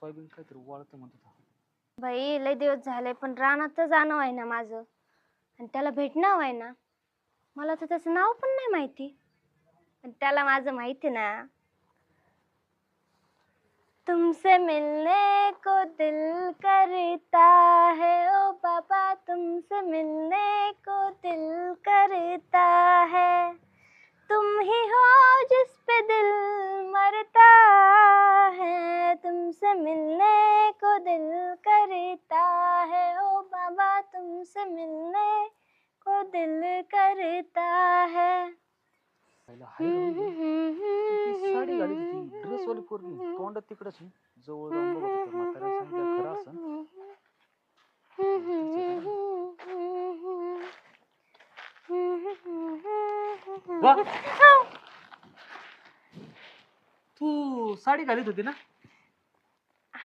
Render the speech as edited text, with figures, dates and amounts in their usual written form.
Soybean काहीतरी वाळत म्हणत होता. बाई लय दिवस झाले पण रानात तर जाणं आहे ना माझं आणि त्याला भेटणं आहे ना. मला तर त्याचं नाव पण नाही माहिती पण त्याला माझं माहिती ना. तुमसे मिलने को दिल करता है ओ बाबा, तुमसे मिलने को दिल करता है, तुम ही हो जिस पे दिल मरता है, तुमसे मिलने को दिल करता है ओ बाबा, तुमसे मिलने को दिल करता है. पहिला हाय ती साडी घाली होती ड्रेस वाली पोरगी तोंडात तिकडच जवळ जाऊन बघत होतं. म्हाताऱ्याला सांगितलं खरं असं तू साडी घालीत होती ना.